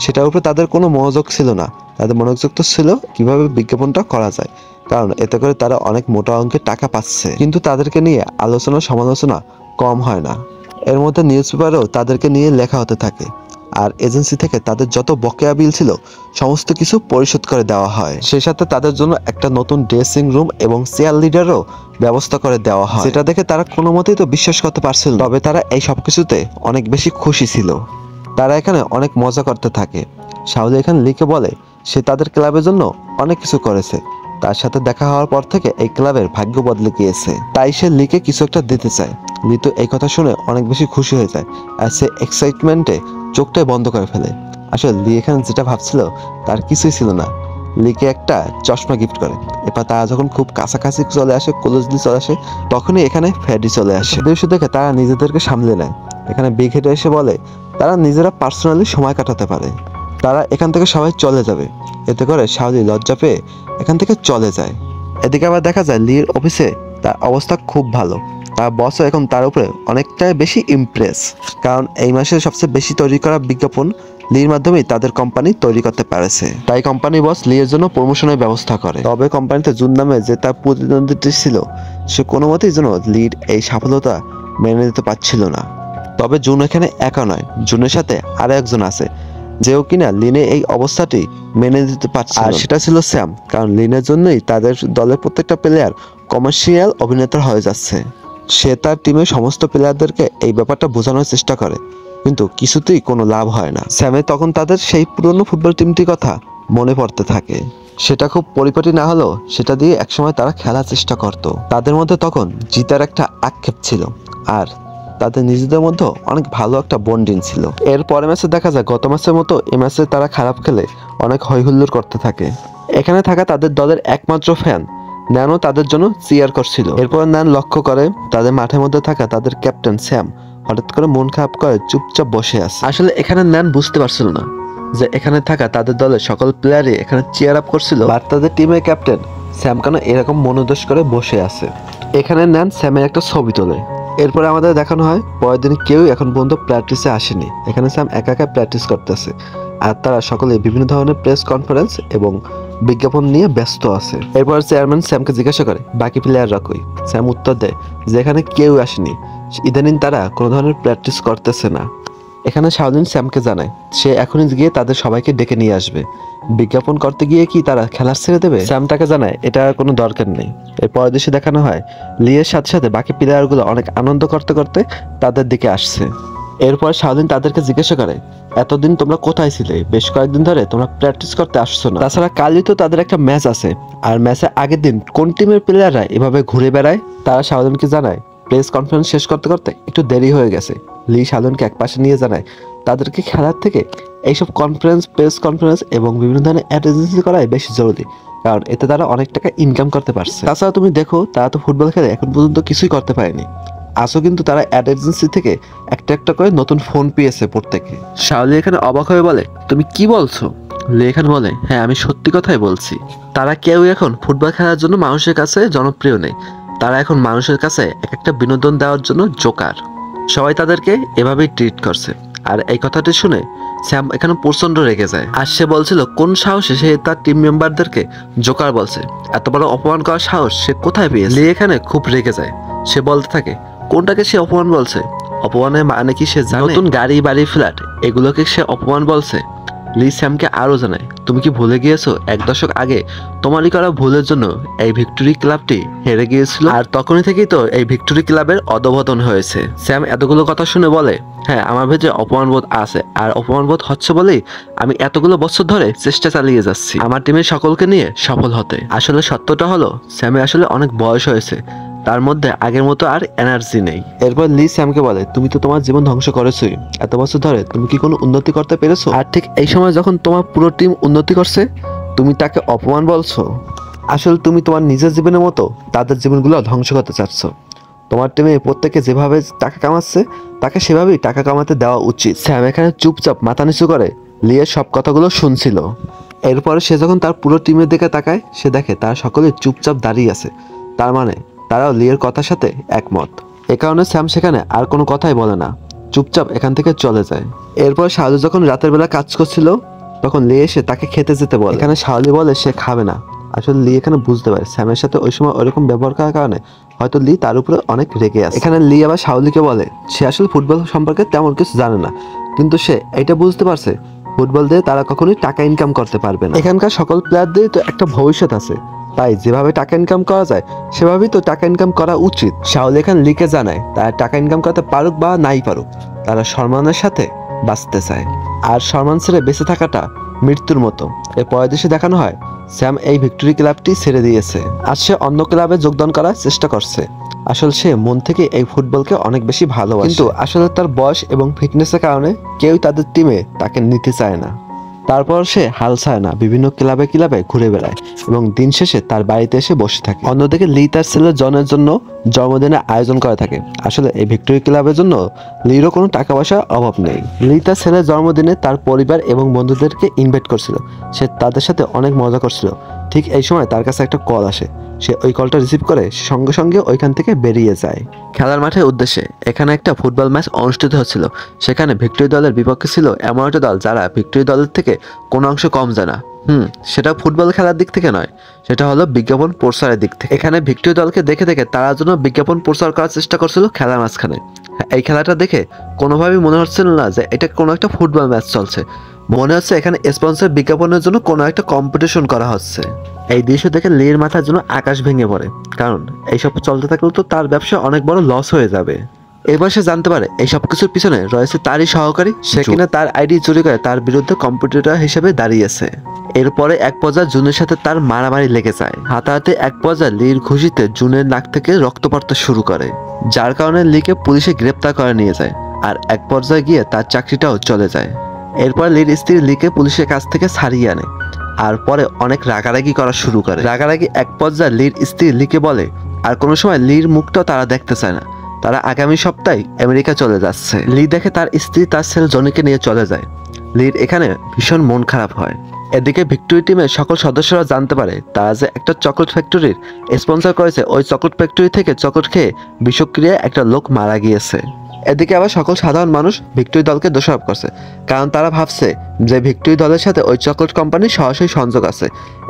সেটার উপরে তাদের কোনো মনোযোগ ছিল না। তাদের মনোযোগ তো ছিল কিভাবে বিজ্ঞাপনটা করা যায়, কারণ এতে করে তারা অনেক মোটা অঙ্কের টাকা পাচ্ছে। কিন্তু তাদেরকে নিয়ে আলোচনা সমালোচনা কম হয় না। এর মধ্যে নিউজ পেপারেও তাদেরকে নিয়ে লেখা হতে থাকে, আর এজেন্সি থেকে তাদের যত বকেয়া বিল ছিল সমস্ত কিছু পরিশোধ করে দেওয়া হয়। সেই সাথে তাদের জন্য একটা নতুন ড্রেসিং রুম এবং চেয়ার লিডারও ব্যবস্থা করে দেওয়া হয়, যেটা দেখে তারা কোনো মতেই তো বিশ্বাস করতে পারছিল। তবে তারা এই সব কিছুতে অনেক বেশি খুশি ছিল। তারা এখানে অনেক মজা করতে থাকে। শাওলি এখানে লিখে বলে সে তাদের ক্লাবের জন্য অনেক কিছু করেছে, তার সাথে দেখা হওয়ার পর থেকে এই ক্লাবের ভাগ্য বদলে গিয়েছে, তাই সে লিকে কিছু একটা দিতে চায়। লিতো এই কথা শুনে অনেক বেশি খুশি হয়ে যায়, আর সে এক্সাইটমেন্টে চোখটাই বন্ধ করে ফেলে। আসলে লি এখানে যেটা ভাবছিল তার কিছুই ছিল না। লিকে একটা চশমা গিফট করে। এবার তারা যখন খুব কাছাকাছি চলে আসে, ক্লোজলি চলে আসে, তখনই এখানে ফ্রেডি চলে আসে। দৃশ্য দেখে তারা নিজেদেরকে সামলে নেয়। এখানে বিগ হেড এসে বলে তারা নিজেরা পার্সোনালি সময় কাটাতে পারে, তারা এখান থেকে সবাই চলে যাবে। এতে করে শাওলি লজ্জা পেয়ে এখান থেকে চলে যায়। এদিকে আবার দেখা যায় লির অফিসে তার অবস্থা খুব ভালো। তার বসও এখন তার উপরে অনেকটাই বেশি ইমপ্রেস, কারণ এই মাসে সবচেয়ে বেশি তৈরি করা বিজ্ঞাপন লির মাধ্যমেই তাদের কোম্পানি তৈরি করতে পেরেছে। তাই কোম্পানি বস লির জন্য প্রমোশনের ব্যবস্থা করে। তবে কোম্পানিতে জুন নামে যে তার প্রতিদ্বন্দ্বী ছিল, সে কোনো মতেই যেন লির এই সফলতা মেনে নিতে পারছিল না। তবে জুন এখানে একা নয়, জুনের সাথে আরো একজন আছে, যেও কিনা লিনে এই অবস্থাটি মেনে নিতে পারছে, আর সেটা ছিল স্যাম। কারণ লিনের জন্যই তাদের দলের প্রত্যেকটা প্লেয়ার কমার্শিয়াল অভিনেতা হয়ে যাচ্ছে। সে তার টিমের সমস্ত প্লেয়ারদেরকে এই ব্যাপারটা বোঝানোর চেষ্টা করে, কিন্তু কিছুতেই কোনো লাভ হয় না। স্যামের তখন তাদের সেই পুরনো ফুটবল টিমটির কথা মনে পড়তে থাকে। সেটা খুব পরিপাটি না হলেও সেটা দিয়ে একসময় তারা খেলার চেষ্টা করত। তাদের মধ্যে তখন জিতার একটা আক্ষেপ ছিল, আর তাদের নিজেদের মধ্যে অনেক ভালো একটা বন্ডিং ছিল। এর পরে ম্যাচে দেখা যায় গত ম্যাচের মতো এই ম্যাচে তারা খারাপ খেলে অনেক হইহুল্লোড় করতে থাকে। এখানে থাকা তাদের দলের একমাত্র ফ্যান ন্যানও তাদের জন্য চিয়ার করছিল। এরপর ন্যান লক্ষ্য করে তাদের মাঠের মধ্যে থাকা তাদের ক্যাপ্টেন স্যাম হঠাৎ করে মন খারাপ করে চুপচাপ বসে আছে। আসলে এখানে ন্যান বুঝতে পারছিল না যে এখানে থাকা তাদের দলের সকল প্লেয়ারই এখানে চিয়ার আপ করছিল, আর তাদের টিমের ক্যাপ্টেন স্যাম কেন এরকম মনোদোষ করে বসে আছে। এখানে ন্যান স্যামের একটা ছবি তোলে। এরপরে আমাদের দেখানো হয় পরের দিন কেউ এখন পর্যন্ত প্র্যাকটিসে আসেনি। এখানে স্যাম একা একা প্র্যাকটিস করতেছে, আর তারা সকলে বিভিন্ন ধরনের প্রেস কনফারেন্স এবং বিজ্ঞাপন নিয়ে ব্যস্ত আছে। এরপর চেয়ারম্যান স্যামকে জিজ্ঞাসা করে বাকি প্লেয়াররা কই। স্যাম উত্তর দেয় যে এখানে কেউ আসেনি, ইদানিং তারা কোনো ধরনের প্র্যাকটিস করতেছে না। এখানে শাওলিন স্যামকে জানায় সে এখনই গিয়ে তাদের সবাইকে ডেকে নিয়ে আসবে। বিজ্ঞাপন করতে গিয়ে কি তারা খেলা ছেড়ে দেবে? স্যাম তাকে জানায় এটা কোনো দরকার নেই। এর পরের দৃশ্যে দেখানো হয় লিয়ের সাথে সাথে বাকি প্লেয়ারগুলো অনেক আনন্দ করতে করতে তাদের দিকে আসছে। এরপর শাওলিন তাদেরকে জিজ্ঞাসা করে এতদিন তোমরা কোথায় ছিলে? বেশ কয়েকদিন ধরে তোমরা প্র্যাকটিস করতে আসছো না। তাছাড়া কালই তো তাদের একটা ম্যাচ আছে, আর ম্যাচের আগের দিন কোন টিমের প্লেয়াররা এভাবে ঘুরে বেড়ায়? তারা শাওলিনকে জানায় প্রেস কনফারেন্স শেষ করতে করতে একটু দেরি হয়ে গেছে। লি শাওলিনকে এক পাশে নিয়ে জানায় তাদেরকে খেলার থেকে এইসব কনফারেন্স, প্রেস কনফারেন্স এবং বিভিন্ন ধরনের অ্যাড এজেন্সি করাই বেশি জরুরি, কারণ এতে তারা অনেক টাকা ইনকাম করতে পারছে। তাছাড়া তুমি দেখো তারা তো ফুটবল খেলে এখন পর্যন্ত কিছুই করতে পারেনি, আজও কিন্তু তারা অ্যাড এজেন্সি থেকে একটা একটা করে নতুন ফোন পেয়েছে প্রত্যেকে। শাওলি এখানে অবাক হয়ে বলে তুমি কি বলছো? লি এখানে বলে হ্যাঁ আমি সত্যি কথাই বলছি। তারা কেউ এখন ফুটবল খেলার জন্য মানুষের কাছে জনপ্রিয় নেই, তারা এখন মানুষের কাছে এক একটা বিনোদন দেওয়ার জন্য জোকার। সবাই তাদেরকে এভাবেই ট্রিট করছে। আর এই কথাটি শুনে স্যাম এখানে প্রচন্ড রেগে যায়। আর সে বলছিল কোন সাহসে সে তার টিম মেম্বারদেরকে জোকার বলছে, এত বড় অপমান করার সাহস সে কোথায় পেয়েছে? লি এখানে খুব রেগে যায়। সে বলতে থাকে কোনটাকে সে অপমান বলছে? অপমানের মানে কি সে জানে? নতুন গাড়ি, বাড়ি, ফ্ল্যাট এগুলোকে সে অপমান বলছে? লি স্যামকে আরো জানায় তুমি কি ভুলে গিয়েছো 1 দশক আগে তোমারই করা ভুলের জন্য এই ভিক্টোরি ক্লাবটি হেরে গিয়েছিল, আর তখনই থেকেই তো এই ভিক্টোরি ক্লাবের অধঃপতন হয়েছে। স্যাম এতগুলো কথা শুনে বলে হ্যাঁ আমার ভেতরে অপমানবোধ আছে, আর অপমানবোধ হচ্ছে বলেই আমি এতগুলো বছর ধরে চেষ্টা চালিয়ে যাচ্ছি আমার টিমের সকলকে নিয়ে সফল হতে। আসলে সত্যটা হলো স্যামের আসলে অনেক বয়স হয়েছে, তার মধ্যে আগের মতো আর এনার্জি নেই। এরপর লি স্যামকে বলে তুমি তো তোমার জীবন ধ্বংস করেছোই, এত বছর ধরে তুমি কি কোনো উন্নতি করতে পেরেছো? আর ঠিক এই সময় যখন তোমার পুরো টিম উন্নতি করছে তুমি তাকে অপমান বলছো? আসলে তুমি তোমার নিজের জীবনের মতো তাদের জীবনগুলো ধ্বংস করতে চাচ্ছ। তোমার টিমে প্রত্যেকে যেভাবে টাকা কামাচ্ছে তাকে সেভাবেই টাকা কামাতে দেওয়া উচিত। স্যাম এখানে চুপচাপ মাথা নিচু করে লিয়ের সব কথাগুলো শুনছিল। এরপরে সে যখন তার পুরো টিমের দিকে তাকায় সে দেখে তারা সকলে চুপচাপ দাঁড়িয়ে আছে, তার মানে তারাও লিয়ের কথার সাথে একমত। এ কারণে স্যাম সেখানে আর কোনো কথাই বলে না, চুপচাপ এখান থেকে চলে যায়। এরপর শাওলি যখন রাতের বেলা কাজ করছিল তখন লি এসে তাকে খেতে যেতে বলে। এখানে শাওলি বলে সে খাবে না। আসলে লি এখানে বুঝতে পারে স্যামের সাথে ওই সময় ওইরকম ব্যবহার করার কারণে হয়তো লি তার উপরে অনেক রেগে আছে। এখানে লি আবার শাওলিকে বলে সে আসলে ফুটবল সম্পর্কে তেমন কিছু জানে না, কিন্তু সে এটা বুঝতে পারছে ফুটবল দিয়ে তারা কখনোই টাকা ইনকাম করতে পারবে না। এখানকার সকল প্লেয়ারদের তো একটা ভবিষ্যৎ আছে, তাই যেভাবে টাকা ইনকাম করা যায় সেভাবেই তো টাকা ইনকাম করা উচিত। শাওলি এখানে লিকে জানায় তারা টাকা ইনকাম করতে পারুক বা নাই পারুক তারা সম্মানের সাথে বাঁচতে চায়, আর সম্মান ছেড়ে বেঁচে থাকাটা মৃত্যুর মতো। এর পরের দেশে দেখানো হয় স্যাম এই ভিক্টোরি ক্লাবটি ছেড়ে দিয়েছে, আর সে অন্য ক্লাবে যোগদান করার চেষ্টা করছে। আসলে সে মন থেকে এই ফুটবলকে অনেক বেশি ভালোবাসে, কিন্তু আসলে তার বয়স এবং ফিটনেসের কারণে কেউ তাদের টিমে তাকে নিতে চায় না। তারপর সে হাল ছাড়ে না, বিভিন্ন ক্লাবে ক্লাবে ঘুরে বেড়ায় এবং দিন শেষে তার বাড়িতে এসে বসে থাকে। অন্যদিকে লি তার ছেলে জনের জন্য জন্মদিনের আয়োজন করে থাকে। আসলে এই ভিক্টোরি ক্লাবের জন্য লিরও কোনো টাকা পয়সার অভাব নেই। লি তার ছেলের জন্মদিনে তার পরিবার এবং বন্ধুদেরকে ইনভাইট করছিল, সে তাদের সাথে অনেক মজা করছিল। ঠিক এই সময় তার কাছে একটা কল আসে, সে ওই কলটা রিসিভ করে সঙ্গে সঙ্গে ওইখান থেকে বেরিয়ে যায়। খেলার মাঠের উদ্দেশ্যে এখানে একটা ফুটবল ম্যাচ অনুষ্ঠিত হচ্ছিল। সেখানে ভিক্টোরি দলের বিপক্ষে ছিল এমন একটা দল যারা ভিক্টোরি দলের থেকে কোনো অংশ কম জানা। সেটা ফুটবল খেলার দিক থেকে নয়, সেটা হলো বিজ্ঞাপন প্রচারের দিক থেকে। এখানে ভিক্টোরি দলকে দেখে দেখে তারা জন্য বিজ্ঞাপন প্রচার করার চেষ্টা করছিল খেলার মাঝখানে। এই খেলাটা দেখে কোনোভাবেই মনে হচ্ছিল না যে এটা কোনো একটা ফুটবল ম্যাচ চলছে, মনে হচ্ছে এখানে স্পন্সর বিজ্ঞাপনের জন্য কোনো একটা কম্পিটিশন করা হচ্ছে। এই দৃশ্য দেখে লির মাথার জন্য আকাশ ভেঙে পড়ে, কারণ এইসব চলতে থাকলে তো তার ব্যবসা অনেক বড় লস হয়ে যাবে। এবার সে জানতে পারে এই সব কিছুর পিছনে রয়েছে তারই সহকারী, সে কিনা তার আইডি চুরি করে তার বিরুদ্ধে কম্পিটিটর হিসেবে দাঁড়িয়েছে। এরপরে এক পর্যায়ে জুনের সাথে তার মারামারি লেগে যায়। হাতাহাতি এক পর্যায়ে লির ঘুষিতে জুনের নাক থেকে রক্ত পড়তে শুরু করে, যার কারণে লিকে পুলিশে গ্রেপ্তার করে নিয়ে যায়, আর এক পর্যায়ে গিয়ে তার চাকরিটাও চলে যায়। এরপর লির স্ত্রী লিকে পুলিশের কাছ থেকে ছাড়িয়ে আনে, আর পরে অনেক রাগারাগি করা শুরু করে। রাগারাগি এক পর্যায়ে লির স্ত্রী লিকে বলে আর কোনো সময় লির মুখটাও তারা দেখতে চায় না, তারা আগামী সপ্তাহে আমেরিকা চলে যাচ্ছে। লি দেখে তার স্ত্রী তার ছেলে জনিকে নিয়ে চলে যায়। লির এখানে ভীষণ মন খারাপ হয়। এদিকে ভিক্টোরি টিমের সকল সদস্যরা জানতে পারে তারা যে একটা চকলেট ফ্যাক্টরির স্পন্সর করেছে, ওই চকলেট ফ্যাক্টরি থেকে চকলেট খেয়ে বিষক্রিয়ায় একটা লোক মারা গিয়েছে। এদিকে আবার সকল সাধারণ মানুষ ভিক্টোরি দলকে দোষারোপ করছে, কারণ তারা ভাবছে যে ভিক্টোরি দলের সাথে ওই চকলেট কোম্পানির সরাসরি সংযোগ আছে।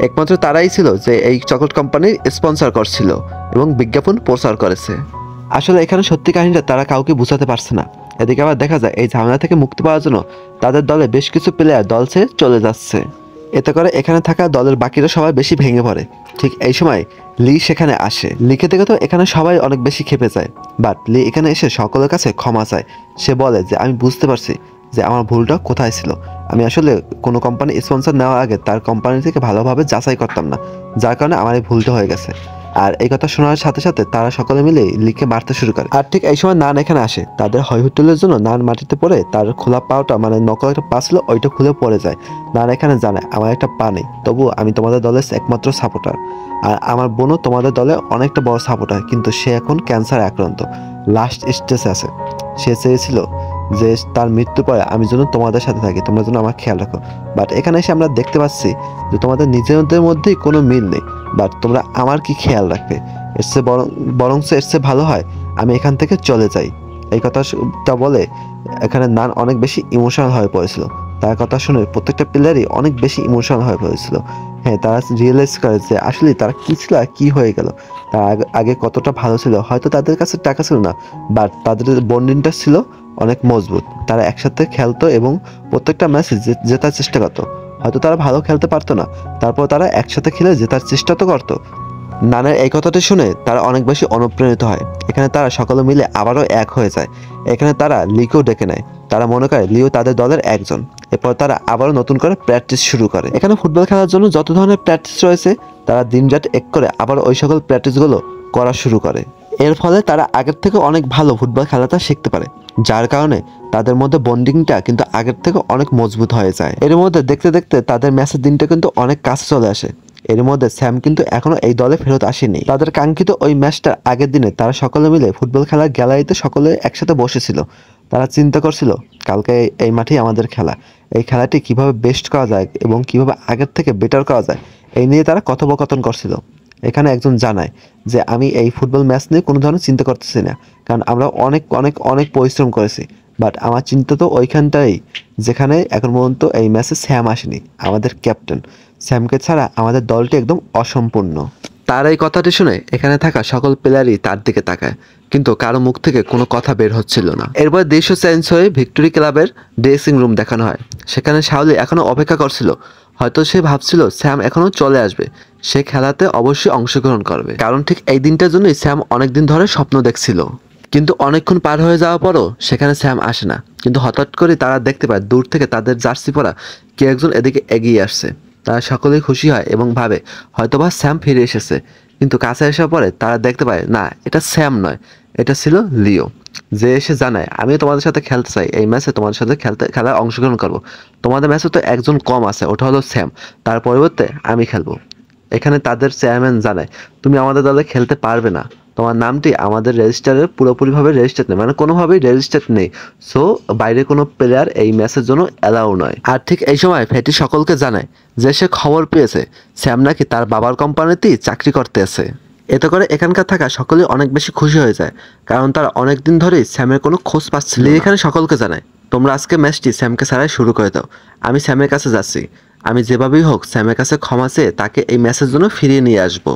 একমাত্র তারাই ছিল যে এই চকলেট কোম্পানির স্পন্সর করছিল এবং বিজ্ঞাপন প্রচার করেছে। আসলে এখানে সত্যি কাহিনীটা তারা কাউকে বোঝাতে পারছে না, এদিকে আবার দেখা যায় এই ঝামেলা থেকে মুক্তি পাওয়ার জন্য তাদের দলে বেশ কিছু প্লেয়ার দল ছেড়ে চলে যাচ্ছে। এতে করে এখানে থাকা দলের বাকিরা সবাই বেশি ভেঙে পড়ে। ঠিক এই সময় লি সেখানে আসে। লিকে দেখে তো এখানে সবাই অনেক বেশি ক্ষেপে যায়, বাট লি এখানে এসে সকলের কাছে ক্ষমা চায়। সে বলে যে আমি বুঝতে পারছি যে আমার ভুলটা কোথায় ছিল। আমি আসলে কোনো কোম্পানি স্পন্সর নেওয়ার আগে তার কোম্পানি থেকে ভালোভাবে যাচাই করতাম না, যার কারণে আমার এই ভুলটা হয়ে গেছে। আর এই কথা শোনার সাথে সাথে তারা সকলে মিলে লিকে মারতে শুরু করে। আর ঠিক এই সময় নান এখানে আসে। তাদের হইহুট্টলের জন্য নান মাটিতে পড়ে তার খোলা পাওটা, মানে নকল একটা পা ছিল, ওইটা খুলে পড়ে যায়। নান এখানে জানে আমার একটা পা নেই, তবুও আমি তোমাদের দলের একমাত্র সাপোর্টার। আর আমার বোনও তোমাদের দলে অনেকটা বড় সাপোর্টার, কিন্তু সে এখন ক্যান্সারে আক্রান্ত, লাস্ট স্টেজে আছে। সে চেয়েছিল যে তার মৃত্যুর পরে আমি যেন তোমাদের সাথে থাকি, তোমরা যেন আমার খেয়াল রাখো। বাট এখানে এসে আমরা দেখতে পাচ্ছি যে তোমাদের নিজেদের মধ্যেই কোনো মিল নেই, বাট তোমরা আমার কি খেয়াল রাখবে? এর চেয়ে বরং এর চেয়ে ভালো হয় আমি এখান থেকে চলে যাই। এই কথাটা বলে এখানে নান অনেক বেশি ইমোশনাল হয়ে পড়েছিল। তার কথা শুনে প্রত্যেকটা প্লেয়ারই অনেক বেশি ইমোশনাল হয়ে পড়েছিল। হ্যাঁ, তারা রিয়েলাইজ করে যে আসলে তারা কী ছিল আর কী হয়ে গেল। তারা আগে কতটা ভালো ছিল, হয়তো তাদের কাছে টাকা ছিল না, বাট তাদের বন্ডিংটা ছিল অনেক মজবুত। তারা একসাথে খেলতো এবং প্রত্যেকটা ম্যাচে জেতার চেষ্টা করতো। হয়তো তারা ভালো খেলতে পারতো না, তারপর তারা একসাথে খেলে জেতার চেষ্টা তো করতো। নানের এই কথাটা শুনে তারা অনেক বেশি অনুপ্রাণিত হয়। এখানে তারা সকলে মিলে আবারও এক হয়ে যায়। এখানে তারা লিকেও ডেকে নেয়। তারা মনে করে লিও তাদের দলের একজন। এরপর তারা আবারও নতুন করে প্র্যাকটিস শুরু করে। এখানে ফুটবল খেলার জন্য যত ধরনের প্র্যাকটিস রয়েছে তারা দিনরাত এক করে আবার ওই সকল প্র্যাকটিসগুলো করা শুরু করে। এর ফলে তারা আগের থেকে অনেক ভালো ফুটবল খেলাটা শিখতে পারে, যার কারণে তাদের মধ্যে বন্ডিংটা কিন্তু আগের থেকে অনেক মজবুত হয়ে যায়। এর মধ্যে দেখতে দেখতে তাদের ম্যাচের দিনটা কিন্তু অনেক কাছে চলে আসে। এর মধ্যে স্যাম কিন্তু এখনো এই দলে ফেরত আসেনি। তাদের কাঙ্ক্ষিত ওই ম্যাচটার আগের দিনে তারা সকলে মিলে ফুটবল খেলার গ্যালারিতে সকলে একসাথে বসেছিল। তারা চিন্তা করছিল কালকে এই মাঠেই আমাদের খেলা, এই খেলাটি কিভাবে বেস্ট করা যায় এবং কিভাবে আগের থেকে বেটার করা যায়, এই নিয়ে তারা কথোপকথন করছিল। এখানে একজন জানায় যে আমি এই ফুটবল ম্যাচ নিয়ে কোনো ধরনের চিন্তা করতেছি না, কারণ আমরা অনেক অনেক অনেক পরিশ্রম করেছি। বাট আমার চিন্তা তো ওইখানটাই যেখানে এখন পর্যন্ত এই ম্যাচে স্যাম আসেনি, আমাদের ক্যাপ্টেন। স্যামকে ছাড়া আমাদের দলটি একদম অসম্পূর্ণ। তার এই কথাটি শুনে এখানে থাকা সকল প্লেয়ারই তার দিকে তাকায়, কিন্তু কারো মুখ থেকে কোনো কথা বের হচ্ছিল না। এরপর দৃশ্য চেঞ্জ হয়ে ভিক্টোরি ক্লাবের ড্রেসিং রুম দেখানো হয়। সেখানে শাওলি এখনো অপেক্ষা করছিল। হয়তো সে ভাবছিল স্যাম এখনো চলে আসবে, সে খেলাতে অবশ্যই অংশগ্রহণ করবে, কারণ ঠিক এই দিনটার জন্যই স্যাম অনেকদিন ধরে স্বপ্ন দেখছিল। কিন্তু অনেকক্ষণ পার হয়ে যাওয়ার পরও সেখানে স্যাম আসে না। কিন্তু হঠাৎ করে তারা দেখতে পায় দূর থেকে তাদের জার্সি পরা কে একজন এদিকে এগিয়ে আসছে। তারা সকলেই খুশি হয় এবং ভাবে হয়তোবা স্যাম ফিরে এসেছে। কিন্তু কাছে আসার পরে তারা দেখতে পায় না, এটা স্যাম নয়, এটা ছিল লিও। যে এসে জানায় আমিও তোমাদের সাথে খেলতে চাই, এই ম্যাচে তোমাদের সাথে খেলায় অংশগ্রহণ করব। তোমাদের ম্যাচে তো একজন কম আছে, ওটা হলো স্যাম, তার পরিবর্তে আমি খেলবো। এখানে তাদের চেয়ারম্যান জানায় তুমি আমাদের দলে খেলতে পারবে না, তোমার নামটি আমাদের রেজিস্টারে পুরোপুরিভাবে রেজিস্টার্ড নেই, মানে কোনোভাবেই রেজিস্টার্ড নেই। সো বাইরে কোনো প্লেয়ার এই ম্যাচের জন্য অ্যালাউ নয়। আর ঠিক এই সময় ফেটি সকলকে জানায় যে সে খবর পেয়েছে স্যাম নাকি তার বাবার কোম্পানিতেই চাকরি করতে আছে। এতে করে এখানকার থাকা সকলেই অনেক বেশি খুশি হয়ে যায়, কারণ তারা অনেকদিন ধরেই স্যামের কোনো খোঁজ পাচ্ছিল। এখানে সকলকে জানায় তোমরা আজকে ম্যাচটি স্যামকে ছাড়াই শুরু করে দাও, আমি স্যামের কাছে যাচ্ছি। আমি যেভাবেই হোক স্যামের কাছে ক্ষমা চেয়ে তাকে এই ম্যাচের জন্য ফিরিয়ে নিয়ে আসবো।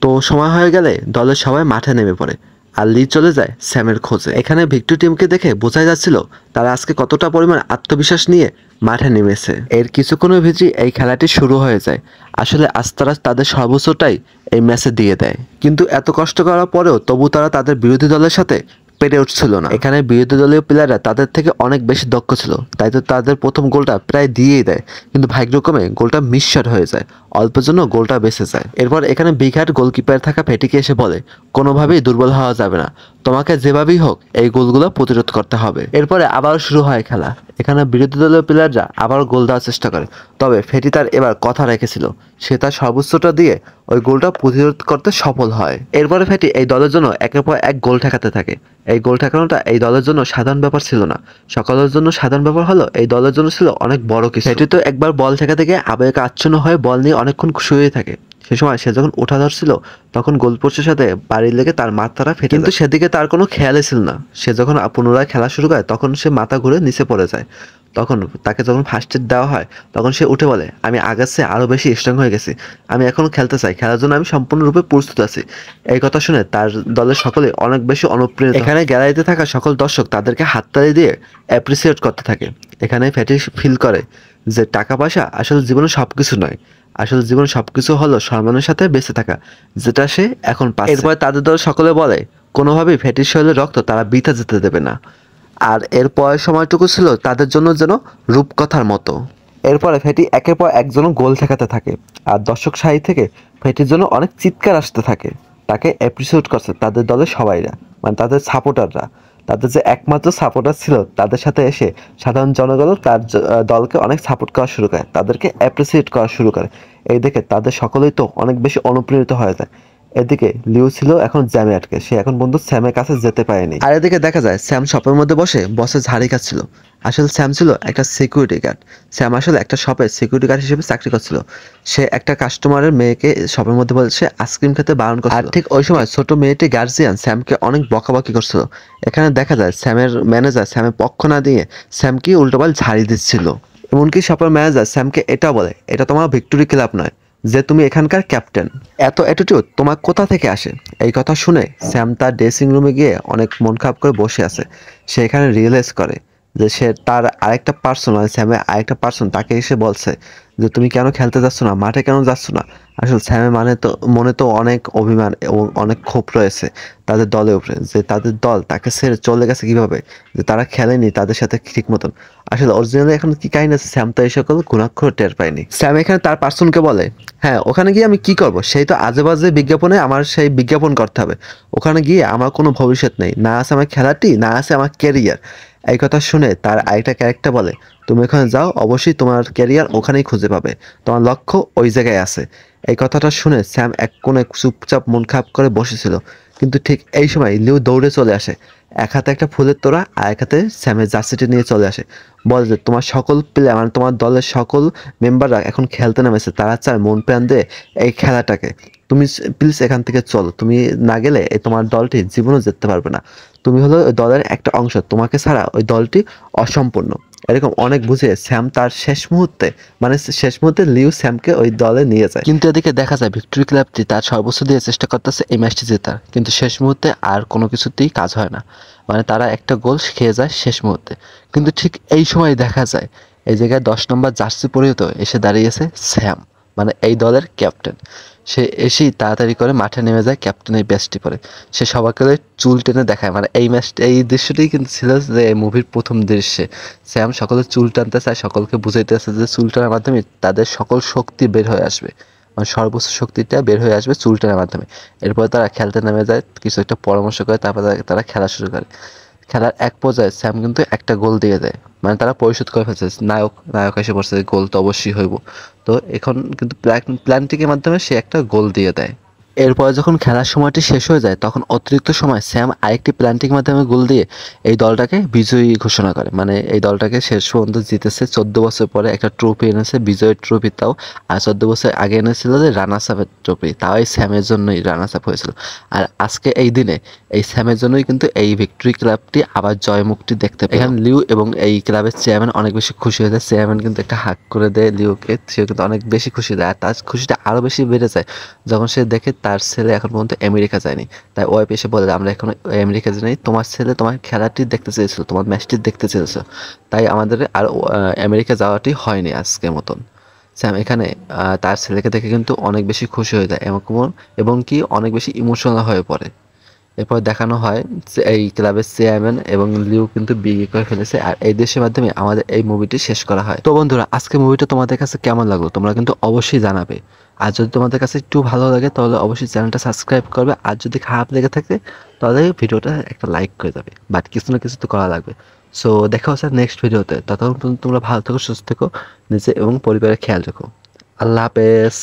তো সময় হয়ে গেলে দলের সবাই মাঠে নেমে পড়ে আর লি চলে যায় স্যামের খোঁজে। এখানে ভিক্টোরি টিমকে দেখে বোঝাই যাচ্ছিল তারা আজকে কতটা পরিমাণ আত্মবিশ্বাস নিয়ে মাঠে নেমেছে। এর কিছুক্ষণের ভিতরেই এই খেলাটি শুরু হয়ে যায়। আসলে আজ তারা তাদের সর্বোচ্চটাই এই ম্যাচে দিয়ে দেয়, কিন্তু এত কষ্ট করার পরেও তবু তারা তাদের বিরোধী দলের সাথে পেরে উঠছিল না। এখানে বিরোধী দলীয় প্লেয়াররা তাদের থেকে অনেক বেশি দক্ষ ছিল, তাই তো তাদের প্রথম গোলটা প্রায় দিয়েই দেয়, কিন্তু ভাগ্যক্রমে গোলটা মিসশট হয়ে যায়, অল্পের জন্য গোলটা বেঁচে যায়। এরপর এখানে বিঘাট গোলকিপার থাকা ফেটিকে এসে বলে কোনোভাবেই দুর্বল হওয়া যাবে না, তোমাকে যেভাবেই হোক এই গোলগুলো প্রতিরোধ করতে হবে। এরপরে আবারও শুরু হয় খেলা। এখানে বিরোধী দলীয় প্লেয়াররা আবারও গোল দেওয়ার চেষ্টা করে, তবে ফেটি তার এবার কথা রেখেছিল, সে তার সর্বোচ্চটা দিয়ে ওই গোলটা প্রতিরোধ করতে সফল হয়। এরপরে ফেটি এই দলের জন্য একের পর এক গোল ঠেকাতে থাকে। এই গোল ঠেকানোটা এই দলের জন্য সাধারণ ব্যাপার ছিল না, সকলের জন্য সাধারণ ব্যাপার হলো, এই দলের জন্য ছিল অনেক বড় কিছু। ফেটি তো একবার বল ঠেকাতে গিয়ে আবেগে আচ্ছন্ন হয়ে বল নিয়ে অনেকক্ষণ শুয়ে থাকে। সে সময় সে যখন ওঠা ধরছিল তখন গোলপোস্টের সাথে বাড়ি লেগে তার মাথাটা ফেটে, কিন্তু সেদিকে তার কোনো খেয়ালই ছিল না। সে যখন পুনরায় খেলা শুরু করে তখন সে মাথা ঘুরে নিচে পড়ে যায়। তখন তাকে যখন ফার্স্ট এড দেওয়া হয় তখন সে উঠে বলে, আমি আগের চেয়ে আরও বেশি স্ট্রং হয়ে গেছি, আমি এখনও খেলতে চাই, খেলার জন্য আমি সম্পূর্ণরূপে প্রস্তুত আছি। এই কথা শুনে তার দলের সকলে অনেক বেশি অনুপ্রাণিত। এখানে গ্যালারিতে থাকা সকল দর্শক তাদেরকে হাততালি দিয়ে অ্যাপ্রিসিয়েট করতে থাকে। এখানে ফ্যাটি ফিল করে যে টাকা পয়সা আসলে জীবনে সব কিছু নয়, আসলে জীবনে সবকিছু হলো সম্মানের সাথে বেঁচে থাকা, যেটা সে এখন পাচ্ছে। এরপরে তাদের দল সকলে বলে কোনোভাবেই ফ্যাটির শরীরের রক্ত তারা বৃথা যেতে দেবে না। আর এরপর সময়টুকু ছিল তাদের জন্য যেন রূপকথার মতো। এরপরে ফ্যাটি একের পর একজন গোল ঠেকাতে থাকে, আর দর্শক সারি থেকে ফ্যাটির জন্য অনেক চিৎকার আসতে থাকে। তাকে অ্যাপ্রিসিয়েট করছে তাদের দলের সবাইরা, মানে তাদের সাপোর্টাররা। তাদের যে একমাত্র সাপোর্টার ছিল তাদের সাথে এসে সাধারণ জনগণও তার দলকে অনেক সাপোর্ট করা শুরু করে, তাদেরকে অ্যাপ্রিসিয়েট করা শুরু করে। এই দেখে তাদের সকলেই তো অনেক বেশি অনুপ্রাণিত হয়ে যায়। এদিকে লিও ছিল এখন জ্যামে আটকে, সে এখন বন্ধু স্যামের কাছে যেতে পারেনি। আর এদিকে দেখা যায় স্যাম শপের মধ্যে বসে বসে ঝাড়ি খাচ্ছিল। আসলে স্যাম ছিল একটা সিকিউরিটি গার্ড। স্যাম আসলে একটা শপে সিকিউরিটি গার্ড হিসেবে চাকরি করছিল। সে একটা কাস্টমারের মেয়েকে শপের মধ্যে বলছে আইসক্রিম খেতে বারণ করছিল। আর ঠিক ওই সময় ছোট মেয়েটি গার্জিয়ান স্যামকে অনেক বকাবকি করছিল। এখানে দেখা যায় স্যামের ম্যানেজার স্যামের পক্ষ না দিয়ে স্যামকে উল্টোপাল ঝাড়ি দিচ্ছিল। এমনকি শপের ম্যানেজার স্যামকে এটাও বলে, এটা তোমার ভিক্টোরি ক্লাব নয় যে তুমি এখানকার ক্যাপ্টেন, এত অ্যাটিটিউড তোমার কোথা থেকে আসে। এই কথা শুনে স্যাম তার ড্রেসিং রুমে গিয়ে অনেক মন খারাপ করে বসে আছে। সে এখানে রিয়েলাইজ করে যে সে তার আরেকটা পার্সন, মানে স্যামের আরেকটা পার্সন তাকে এসে বলছে যে তুমি কেন খেলতে যাচ্ছ না, মাঠে কেন যাচ্ছ না। আসলে স্যামের মনে তো অনেক অভিমান এবং অনেক ক্ষোভ রয়েছে তাদের দলের উপরে, যে তাদের দল তাকে ছেড়ে চলে গেছে কিভাবে, যে তারা খেলেনি তাদের সাথে ঠিক মতন। আসলে অরিজিনালি এখন কি কাহিনী আছে স্যাম তো এই সকল গুণাক্ষর টের পায়নি। স্যাম এখানে তার পার্সনকে বলে, হ্যাঁ ওখানে গিয়ে আমি কি করব, সেই তো আজে বাজে বিজ্ঞাপনে আমার সেই বিজ্ঞাপন করতে হবে। ওখানে গিয়ে আমার কোনো ভবিষ্যৎ নেই, না আছে আমার খেলাটি, না আছে আমার ক্যারিয়ার। এই কথা শুনে তার আরেকটা ক্যারেক্টার বলে, তুমি ওখানে যাও, অবশ্যই তোমার ক্যারিয়ার ওখানেই খুঁজে পাবে, তোমার লক্ষ্য ওই জায়গায় আছে। এই কথাটা শুনে স্যাম এক কোণে চুপচাপ মন খারাপ করে বসেছিল। কিন্তু ঠিক এই সময় লিও দৌড়ে চলে আসে, এক হাতে একটা ফুলের তোড়া আর এক হাতে স্যামের জার্সিটি নিয়ে চলে আসে। বলে যে তোমার সকল প্লেয়ার, মানে তোমার দলের সকল মেম্বাররা এখন খেলতে নেমেছে, তারা চায় মন প্রাণ দিয়ে এই খেলাটাকে, তুমি প্লিজ এখান থেকে চলো, তুমি না গেলে এই তোমার দলটি জীবনও জিততে পারবে না, তুমি হলো ওই দলের একটা অংশ, তোমাকে ছাড়া ওই দলটি অসম্পূর্ণ। এরকম অনেক বুঝে স্যাম তার শেষ মুহূর্তে লিও স্যামকে ওই দলে নিয়ে যায়। কিন্তু এদিকে দেখা যায় ভিক্টোরি ক্লাবটি তার সর্বোচ্চ দিয়ে চেষ্টা করতেছে এই ম্যাচটি জেতার, কিন্তু শেষ মুহূর্তে আর কোনো কিছুতেই কাজ হয় না, মানে তারা একটা গোল খেয়ে যায় শেষ মুহূর্তে। কিন্তু ঠিক এই সময় দেখা যায় এই জায়গায় 10 নম্বর জার্সি পরিহিত এসে দাঁড়িয়েছে স্যাম, মানে এই দলের ক্যাপ্টেন। সে এসেই তাড়াতাড়ি করে মাঠে নেমে যায় ক্যাপ্টেনের ব্যাজটি পরে। সে সবাইকে চুল টেনে দেখায়, মানে এই দৃশ্যটি কিন্তু ছিল যে মুভির প্রথম দৃশ্যে স্যাম সকলের চুল টানতে চায়, সকলকে বুঝাইতেছে যে চুল টানার মাধ্যমে তাদের সকল শক্তি বের হয়ে আসবে, মানে সর্বোচ্চ শক্তিটা বের হয়ে আসবে চুল টানার মাধ্যমে। এরপর তারা খেলতে নেমে যায়, কিছু একটা পরামর্শ করে, তারপর তারা খেলা শুরু করে। খেলার এক পর্যায়ে স্যাম কিন্তু একটা গোল দিয়ে দেয়, মানে তারা পরিশোধ করে ফেলছে, নায়ক এসে পড়ছে, গোল তো অবশ্যই হইব। তো এখন কিন্তু প্ল্যানটিকের মাধ্যমে সে একটা গোল দিয়ে দেয়। এরপরে যখন খেলার সময়টি শেষ হয়ে যায় তখন অতিরিক্ত সময় স্যাম আরেকটি প্ল্যান্টিং মাধ্যমে গোল দিয়ে এই দলটাকে বিজয়ী ঘোষণা করে, মানে এই দলটাকে শেষ পর্যন্ত জিতেছে। 14 বছর পরে একটা ট্রফি এনেছে, বিজয়ের ট্রফি, তাও। আর 14 বছর আগে এনেছিল যে রানার্স আপের ট্রফি, তাও এই স্যামের জন্যই রানার্স আপ হয়েছিল। আর আজকে এই দিনে এই স্যামের জন্যই কিন্তু এই ভিক্টোরি ক্লাবটি আবার জয়মুক্তি দেখতে পায়। এখানে লিও এবং এই ক্লাবের চেয়ারম্যান অনেক বেশি খুশি হয়ে যায়। চেয়ারম্যান কিন্তু একটা হাক করে দেয় লিওকে, সে কিন্তু অনেক বেশি খুশি দেয়। আর তার খুশিটা আরও বেশি বেড়ে যায় যখন সে দেখে তার ছেলে এখন পর্যন্ত আমেরিকা যায়নি। তাই ওয়াইফ এসে বলে, আমরা এখন আমেরিকা যাইনি, তোমার ছেলে তোমার খেলাটি দেখতে চেয়েছিল, তোমার ম্যাচটি দেখতে চেয়েছিল, তাই আমাদের আর আমেরিকা যাওয়াটি হয়নি আজকের মতন। স্যাম এখানে তার ছেলেকে দেখে কিন্তু অনেক বেশি খুশি হয়ে যায় এবং কি অনেক বেশি ইমোশনাল হয়ে পড়ে। এরপর দেখানো হয় যে এই ক্লাবের চেয়ারম্যান এবং লিও কিন্তু বিয়ে করে ফেলেছে, আর এই দৃশ্যের মাধ্যমে আমাদের এই মুভিটি শেষ করা হয়। তো বন্ধুরা, আজকে মুভিটা তোমাদের কাছে কেমন লাগলো তোমরা কিন্তু অবশ্যই জানাবে। আর যদি তোমাদের কাছে একটু ভালো লাগে তাহলে অবশ্যই চ্যানেলটা সাবস্ক্রাইব করবে, আর যদি খারাপ লেগে থাকে তাহলে ভিডিওটা একটা লাইক করে দেবে, বাট কিছু না কিছু তো করা লাগবে। সো দেখা হচ্ছে নেক্সট ভিডিওতে, ততক্ষণ তোমরা ভালো থেকো, সুস্থ থেকো, নিজে এবং পরিবারের খেয়াল রেখো। আল্লাহ হাফেজ।